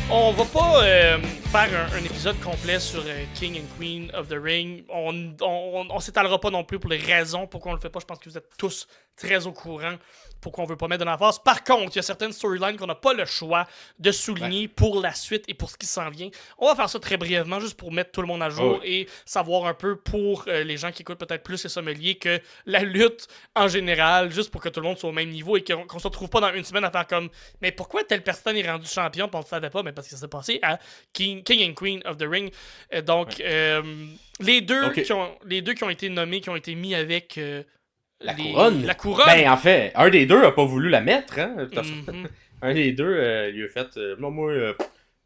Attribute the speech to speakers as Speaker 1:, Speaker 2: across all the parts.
Speaker 1: On va pas faire un épisode complet sur King and Queen of the Ring. On s'étalera pas non plus pour les raisons pourquoi on le fait pas. Je pense que vous êtes tous très au courant pourquoi on veut pas mettre de l'emphase. Par contre, il y a certaines storylines qu'on n'a pas le choix de souligner pour la suite et pour ce qui s'en vient. On va faire ça très brièvement, juste pour mettre tout le monde à jour et savoir un peu pour les gens qui écoutent peut-être plus les sommeliers que la lutte en général, juste pour que tout le monde soit au même niveau et qu'on se retrouve pas dans une semaine à faire comme « Mais pourquoi telle personne est rendue champion pis on ne savait pas? » Mais parce que ça s'est passé à King and Queen of the Ring. Les deux qui ont été nommés, qui ont été mis avec...
Speaker 2: La couronne.
Speaker 1: La couronne.
Speaker 2: Ben, en fait, un des deux a pas voulu la mettre, hein. Un des deux, il a fait,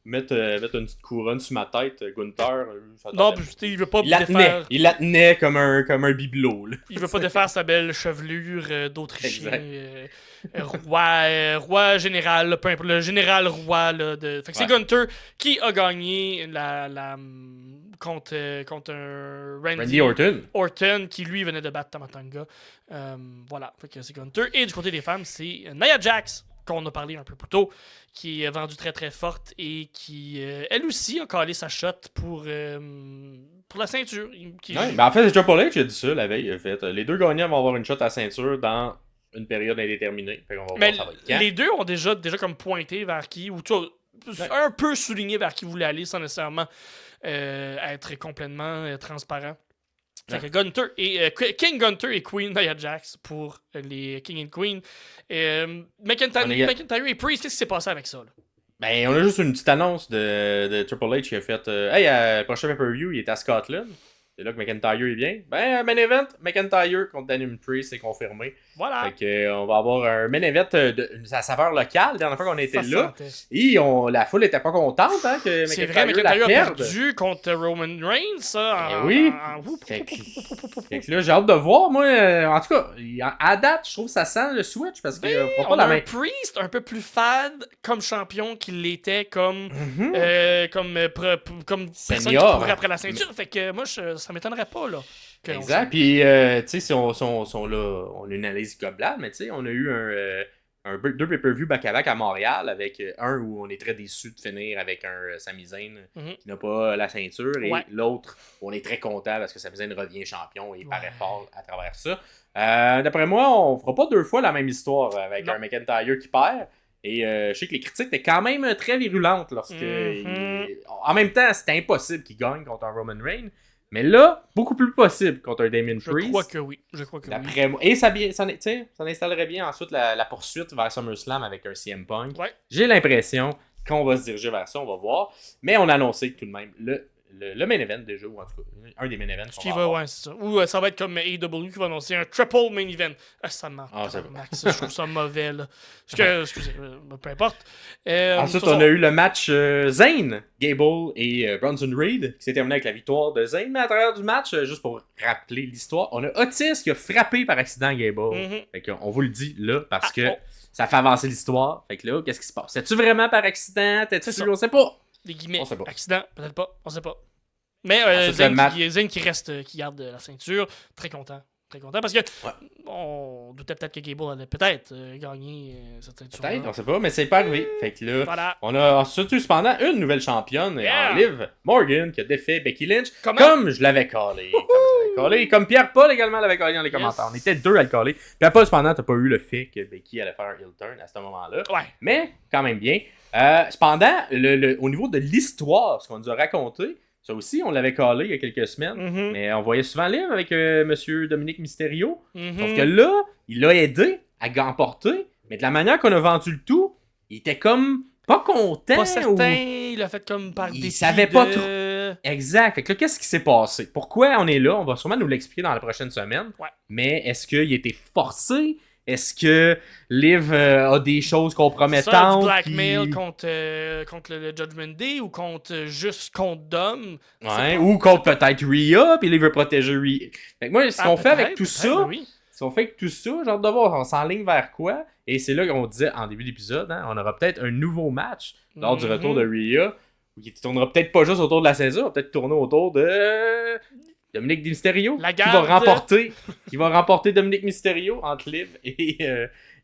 Speaker 2: mettre une petite couronne sur ma tête, Gunther.
Speaker 1: Non, il veut pas
Speaker 2: défaire. Il la tenait comme un bibelot, là.
Speaker 1: Il veut pas défaire sa belle chevelure d'Autrichien. Roi général, peu importe, le général roi, là, de... Fait que c'est Gunther qui a gagné contre un Randy Orton, qui lui venait de battre Tamatanga. Voilà, fait que c'est Gunther. Et du côté des femmes, c'est Nia Jax, qu'on a parlé un peu plus tôt, qui est vendue très très forte et qui, elle aussi, a calé sa shot pour la ceinture.
Speaker 2: Ben en fait, c'est Triple H qui a dit ça la veille. Il a fait, les deux gagnants vont avoir une shot à ceinture dans une période indéterminée. Fait qu'on va voir ça va être quand.
Speaker 1: Les deux ont déjà comme pointé vers qui, ou tu vois, un peu souligné vers qui voulait aller sans nécessairement être complètement transparent. Fait que Gunther et King Gunther et Queen Nia Jax pour les King and Queen. McIntyre et Priest, qu'est-ce qui s'est passé avec ça? Là?
Speaker 2: Ben, on a juste une petite annonce de Triple H qui a fait hey, le prochain pay-per-view, il est à Scotland. C'est là que McIntyre il vient. Ben, main event, McIntyre contre Damian Priest, c'est confirmé.
Speaker 1: Voilà.
Speaker 2: Fait que, on va avoir un main event de sa saveur locale, la dernière fois qu'on était là. Et la foule était pas contente, hein, que
Speaker 1: c'est vrai, McIntyre a perdu contre Roman Reigns, ça.
Speaker 2: Oui. Fait que là, j'ai hâte de voir, moi. En tout cas, à date, je trouve que ça sent le switch parce que
Speaker 1: on
Speaker 2: pas la main.
Speaker 1: Un Priest un peu plus fade comme champion qu'il l'était comme personne qui courait après la ceinture. Fait que moi, ça m'étonnerait pas, là.
Speaker 2: Exact. Puis, tu sais, si on là, on a une analyse globale, mais tu sais, on a eu deux pay-per-view back-à-back à Montréal avec un où on est très déçu de finir avec un Sami Zayn qui n'a pas la ceinture et l'autre où on est très content parce que Sami Zayn revient champion et il paraît fort à travers ça. D'après moi, on fera pas deux fois la même histoire avec un McIntyre qui perd. Et je sais que les critiques étaient quand même très virulentes lorsque... En même temps, c'était impossible qu'il gagne contre un Roman Reigns. Mais là, beaucoup plus possible contre un Damian Priest.
Speaker 1: Je crois que oui.
Speaker 2: D'après moi. Et ça installerait bien ensuite la poursuite vers SummerSlam avec un CM Punk.
Speaker 1: Ouais.
Speaker 2: J'ai l'impression qu'on va se diriger vers ça, on va voir. Mais on a annoncé tout de même le main event déjà, ou en tout cas, un des main events.
Speaker 1: C'est ça. Ou ça va être comme AEW qui va annoncer un triple main event. Ça marche. Max, je trouve ça mauvais, là. Excusez, peu importe.
Speaker 2: Ensuite, on a eu le match Zayn, Gable et Bronson Reed, qui s'est terminé avec la victoire de Zayn. Mais à travers du match, juste pour rappeler l'histoire, on a Otis qui a frappé par accident Gable. Fait qu'on vous le dit là, parce que ça fait avancer l'histoire. Fait que là, qu'est-ce qui se passe? C'est-tu vraiment par accident? On sait pas.
Speaker 1: Des guillemets. Accident, peut-être pas. On sait pas. Mais Zayn qui garde la ceinture, très content parce que on doutait peut-être que Gable allait peut-être gagner cette ceinture.
Speaker 2: Peut-être, on sait pas, mais c'est pas arrivé. Fait que là, on a surtout cependant une nouvelle championne en Liv Morgan qui a défait Becky Lynch comme je l'avais callé. Comme Pierre-Paul également l'avait callé dans les commentaires. On était deux à le caller. Pierre-Paul, cependant, t'as pas eu le fait que Becky allait faire un heel turn à ce moment-là.
Speaker 1: Ouais. Mais
Speaker 2: quand même bien. Cependant, au niveau de l'histoire, ce qu'on nous a raconté, ça aussi, on l'avait collé il y a quelques semaines, mais on voyait souvent Liv avec Monsieur Dominique Mysterio. Sauf que là, il l'a aidé à emporter, mais de la manière qu'on a vendu le tout, il était comme pas content.
Speaker 1: Pas certain, il a fait comme par défi.
Speaker 2: Il savait pas trop. Exact. Fait que là, qu'est-ce qui s'est passé? Pourquoi on est là? On va sûrement nous l'expliquer dans la prochaine semaine.
Speaker 1: Ouais.
Speaker 2: Mais est-ce qu'il était forcé? Est-ce que Liv a des choses compromettantes?
Speaker 1: Ça, du blackmail contre le Judgment Day ou contre Dom?
Speaker 2: Ouais, ou contre peut-être Rhea, puis Liv veut protéger Rhea. Fait que moi, ce qu'on fait avec tout ça, genre de voir, on s'enligne vers quoi? Et c'est là qu'on disait en début d'épisode, hein, on aura peut-être un nouveau match lors du retour de Rhea, qui tournera peut-être pas juste autour de la saison, va peut-être tourner autour de Dominique Mysterio, qui va remporter Dominique Mysterio entre Liv et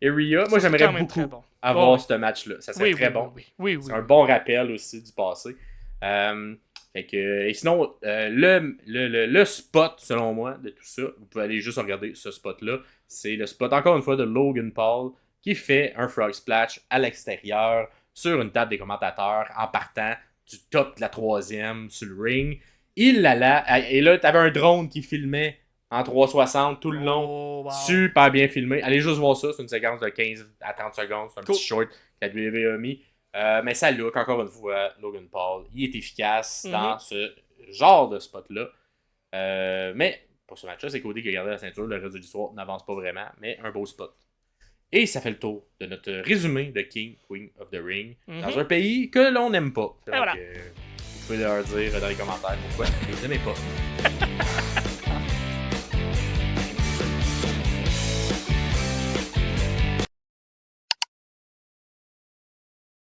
Speaker 2: Rhea. Moi, j'aimerais beaucoup à voir
Speaker 1: oui.
Speaker 2: ce match-là. Ça serait très bon.
Speaker 1: Oui.
Speaker 2: C'est un bon rappel aussi du passé. Et sinon, le spot, selon moi, de tout ça, vous pouvez aller juste regarder ce spot-là. C'est le spot, encore une fois, de Logan Paul qui fait un frog splash à l'extérieur sur une table des commentateurs en partant du top de la 3e sur le ring. Et là, t'avais un drone qui filmait en 360 tout le long.
Speaker 1: Wow.
Speaker 2: Super bien filmé. Allez juste voir ça. C'est une séquence de 15 à 30 secondes. C'est un petit short que la WWE a mis. Mais ça look, encore une fois, Logan Paul. Il est efficace dans ce genre de spot-là. Mais pour ce match-là, c'est Cody qui a gardé la ceinture. Le reste de l'histoire n'avance pas vraiment. Mais un beau spot. Et ça fait le tour de notre résumé de King, Queen of the Ring dans un pays que l'on n'aime pas. Donc, vous pouvez leur dire dans les commentaires pourquoi vous n'aimez pas.